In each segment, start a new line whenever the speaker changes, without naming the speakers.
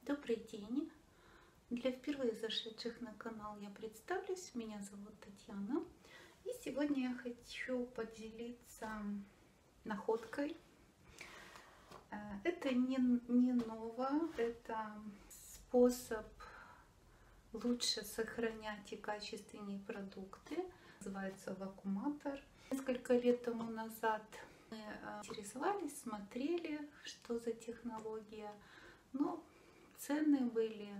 Добрый день! Для впервые зашедших на канал я представлюсь. Меня зовут Татьяна. И сегодня я хочу поделиться находкой. Это не ново, это способ лучше сохранять и качественнее продукты. Называется вакууматор. Несколько лет тому назад мы интересовались, смотрели, что за технология. Но цены были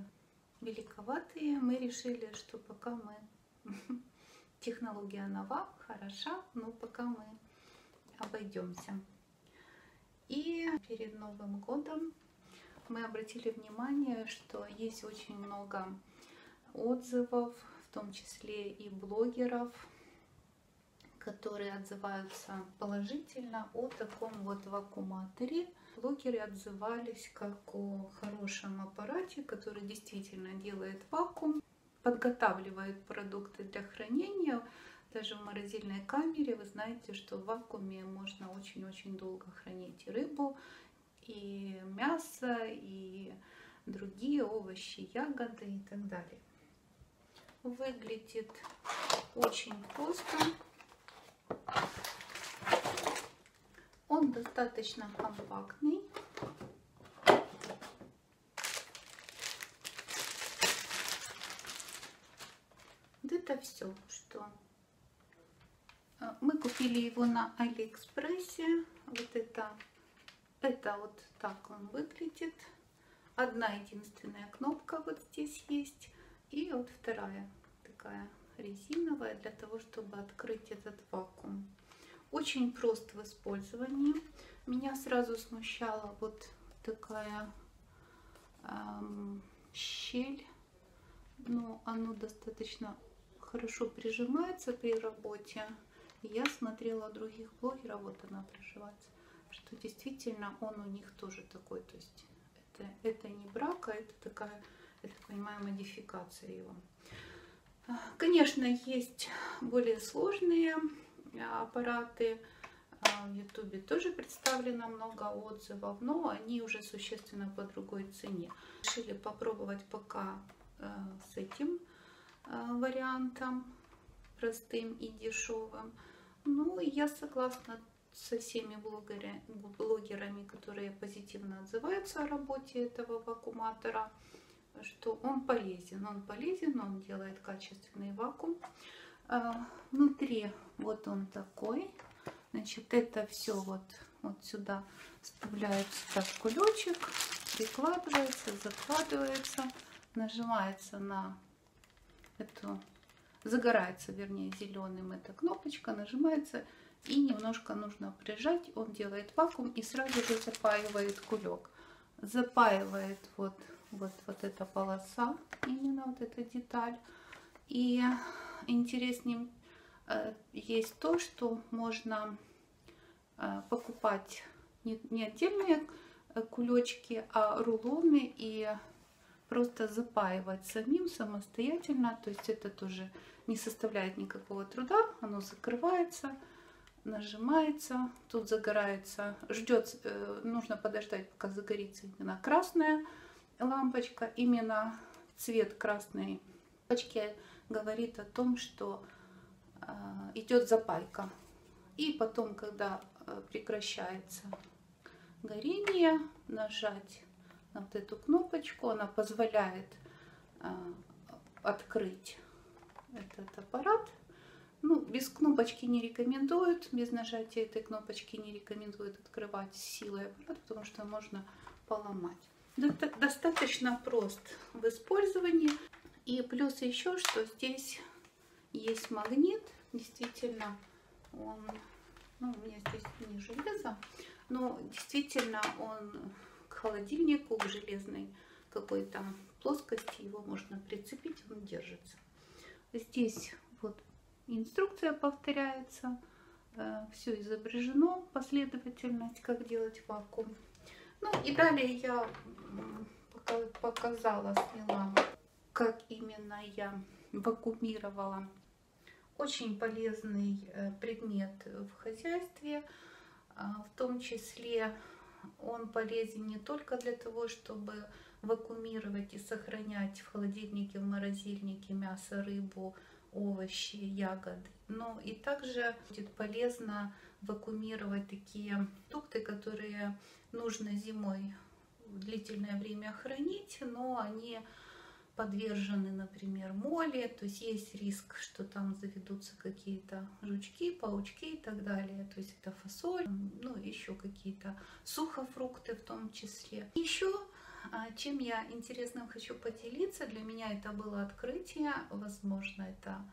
великоватые. Мы решили, что пока технология нова, хороша, но пока мы обойдемся. И перед Новым годом мы обратили внимание, что есть очень много отзывов, в том числе и блогеров, которые отзываются положительно о таком вот вакууматоре. Блогеры отзывались как о хорошем аппарате, который действительно делает вакуум, подготавливает продукты для хранения. Даже в морозильной камере вы знаете, что в вакууме можно очень-очень долго хранить и рыбу, и мясо, и другие овощи, ягоды и так далее. Выглядит очень просто. Он достаточно компактный. Вот это все, что мы купили его на Алиэкспрессе. Вот это вот так он выглядит. Одна единственная кнопка вот здесь есть, и вот вторая такая резиновая для того, чтобы открыть этот вакуум. Очень прост в использовании. Меня сразу смущала вот такая щель, но оно достаточно хорошо прижимается при работе. Я смотрела других блогеров, вот она приживается, что действительно он у них тоже такой, то есть это не брак, а это такая, я так понимаю, модификация его. Конечно, есть более сложные аппараты. В Ютубе тоже представлено много отзывов, но они уже существенно по другой цене. Решили попробовать пока с этим вариантом, простым и дешевым. Ну, я согласна со всеми блогерами, которые позитивно отзываются о работе этого вакууматора, что он полезен, он делает качественный вакуум. Внутри вот он такой. Значит, это все вот сюда вставляется в кулечек, прикладывается, закладывается, нажимается на эту, загорается, вернее, зеленым эта кнопочка, нажимается, и немножко нужно прижать, он делает вакуум и сразу же запаивает кулек. Запаивает вот эта полоса, именно вот эта деталь. И интереснее есть то, что можно покупать не отдельные кулечки, а рулоны и просто запаивать самостоятельно. То есть это тоже не составляет никакого труда. Оно закрывается, нажимается, тут загорается, ждет, нужно подождать, пока загорится именно красная лампочка. Именно цвет красной лампочки говорит о том, что идет запайка. И потом, когда прекращается горение, нажать на вот эту кнопочку, она позволяет открыть этот аппарат. Ну, без кнопочки не рекомендуют, без нажатия этой кнопочки не рекомендуют открывать силой аппарат, потому что можно поломать. Достаточно прост в использовании. И плюс еще, что здесь есть магнит. Действительно, он, ну, у меня здесь не железо, но действительно он к холодильнику, к железной какой-то плоскости, его можно прицепить, он держится. Здесь вот инструкция повторяется, все изображено, последовательность, как делать вакуум. Ну и далее я показала, сняла, как именно я вакуумировала. Очень полезный предмет в хозяйстве, в том числе Он полезен не только для того, чтобы вакуумировать и сохранять в холодильнике, в морозильнике мясо, рыбу, овощи, ягоды, но и также будет полезно вакуумировать такие продукты, которые нужно зимой длительное время хранить, но они подвержены, например, моли, то есть есть риск, что там заведутся какие-то жучки, паучки и так далее. То есть это фасоль, ну еще какие-то сухофрукты в том числе. Еще чем я интересным хочу поделиться, для меня это было открытие, возможно, это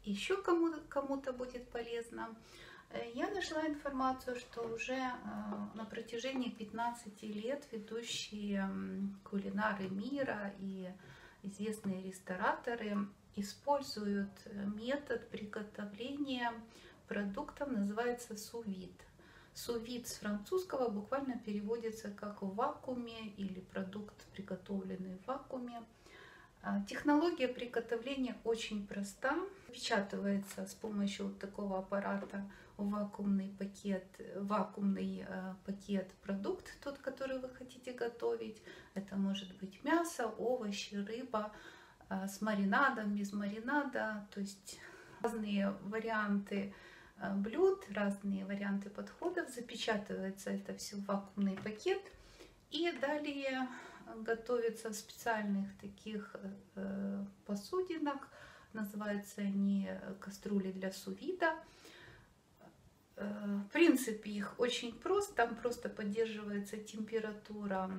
еще кому-то будет полезно. Я нашла информацию, что уже на протяжении 15 лет ведущие кулинары мира и известные рестораторы используют метод приготовления продуктов, называется су-вид. Су-вид с французского буквально переводится как в вакууме или продукт, приготовленный в вакууме. Технология приготовления очень проста. Впечатывается с помощью вот такого аппарата в вакуумный пакет продукт, тот, который вы хотите готовить. Это может быть мясо, овощи, рыба с маринадом, без маринада. То есть разные варианты блюд, разные варианты подходов. Запечатывается это все в вакуумный пакет. И далее готовится в специальных таких посудинах. Называются они кастрюли для су-вида. Принцип их очень прост. Там просто поддерживается температура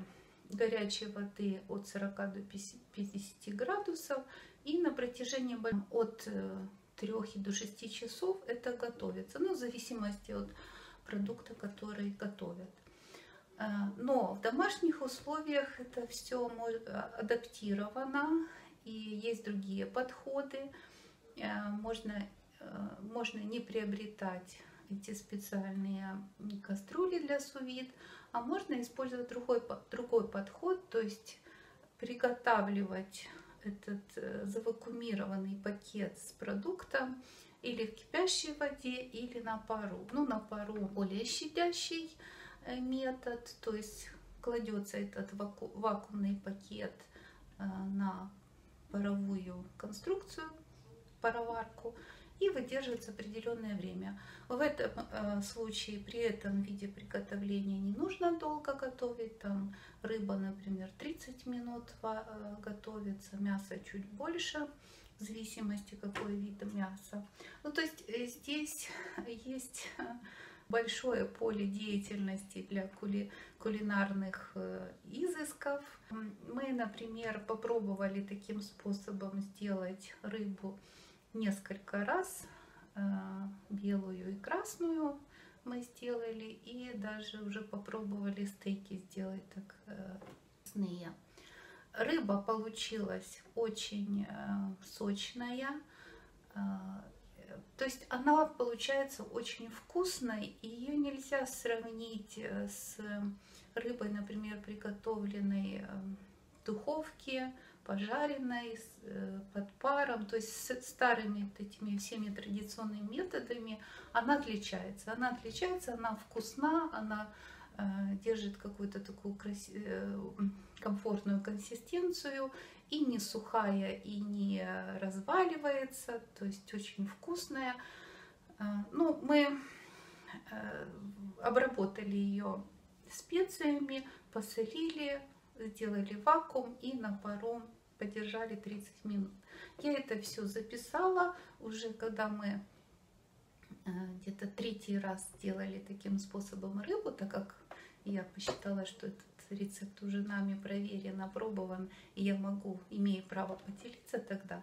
горячей воды от 40 до 50 градусов. И на протяжении от 3 до 6 часов это готовится. Ну, в зависимости от продукта, который готовят. Но в домашних условиях это все адаптировано, и есть другие подходы. Можно не приобретать эти специальные кастрюли для су-вид, а можно использовать другой подход, то есть приготавливать этот завакуумированный пакет с продуктом или в кипящей воде, или на пару. Ну, на пару более щадящий метод, то есть кладется этот вакуумный пакет на паровую конструкцию, пароварку, и выдерживается определенное время. В этом случае, при этом виде приготовления не нужно долго готовить. Там рыба, например, 30 минут готовится, мясо чуть больше, в зависимости какой вид мяса. Ну, то есть здесь есть большое поле деятельности для кулинарных изысков. Мы, например, попробовали таким способом сделать рыбу несколько раз, белую и красную мы сделали, и даже уже попробовали стейки сделать так мясные. Рыба получилась очень сочная. То есть она получается очень вкусной, и ее нельзя сравнить с рыбой, например, приготовленной в духовке, пожаренной, под паром, то есть с старыми этими всеми традиционными методами. Она отличается, она вкусна, она держит какую-то такую комфортную консистенцию, и не сухая, и не разваливается, то есть очень вкусная. Ну, мы обработали ее специями, посолили, сделали вакуум и на пару подержали 30 минут. Я это все записала уже, когда мы где-то 3-й раз делали таким способом рыбу, так как я посчитала, что этот рецепт уже нами проверен, опробован, и я имею право поделиться тогда.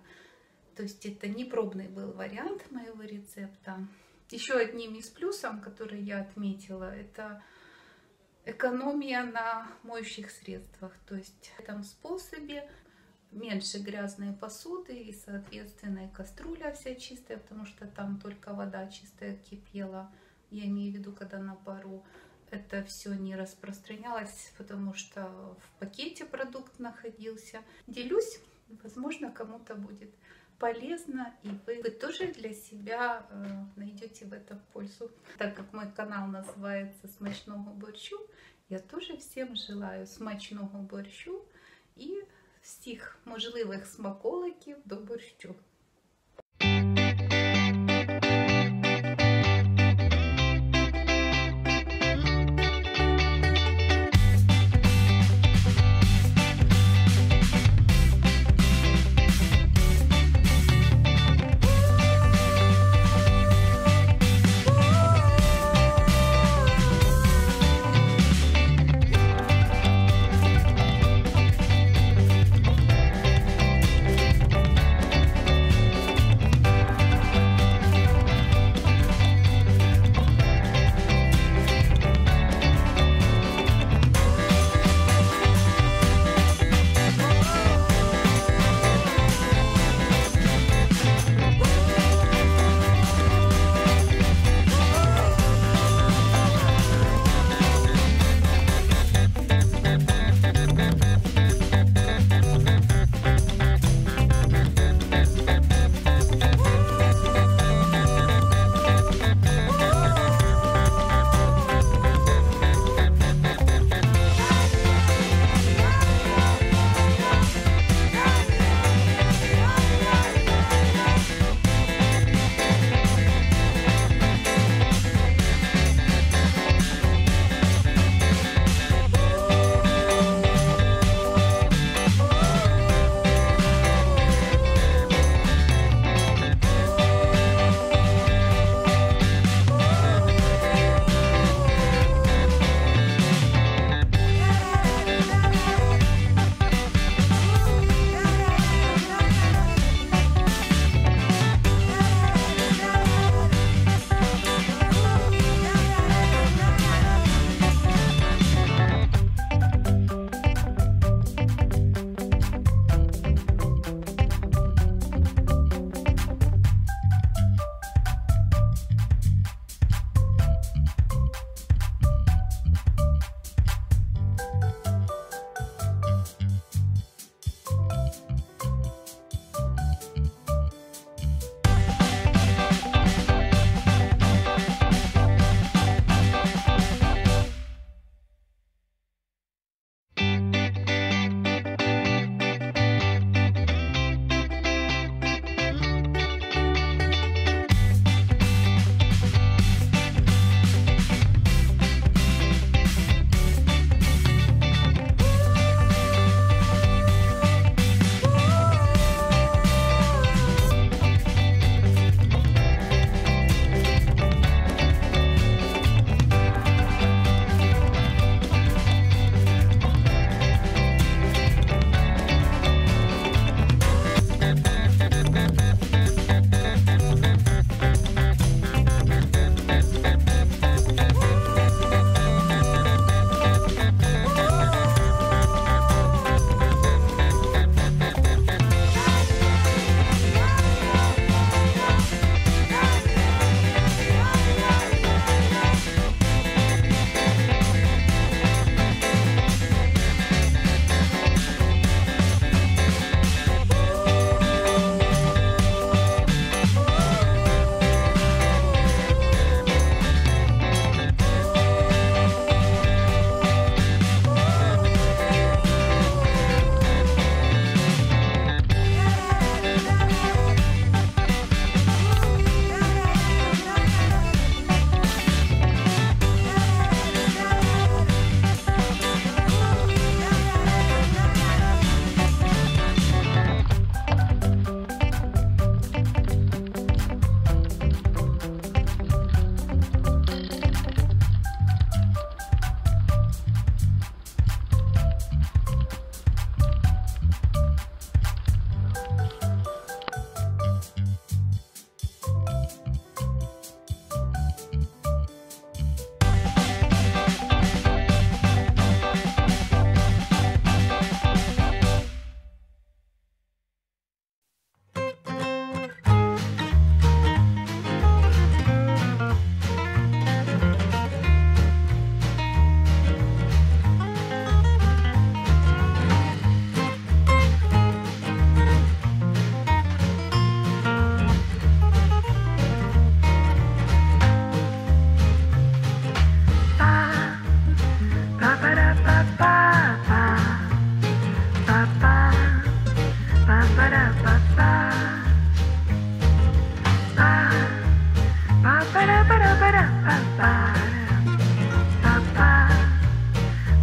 То есть это не пробный был вариант моего рецепта. Еще одним из плюсов, который я отметила, это экономия на моющих средствах. То есть в этом способе меньше грязной посуды, и, соответственно, и кастрюля вся чистая, потому что там только вода чистая кипела. Я имею в виду, когда на пару. Это все не распространялось, потому что в пакете продукт находился. Делюсь, возможно, кому-то будет полезно, и вы тоже для себя найдете в этом пользу. Так как мой канал называется «Смачного борщу», я тоже всім желаю смачного борщу і всіх можливих смаколиків до борщу.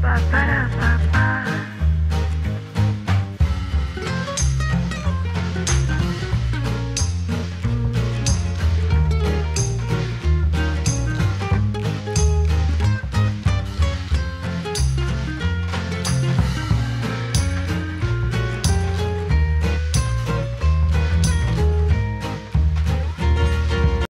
Ba-ba.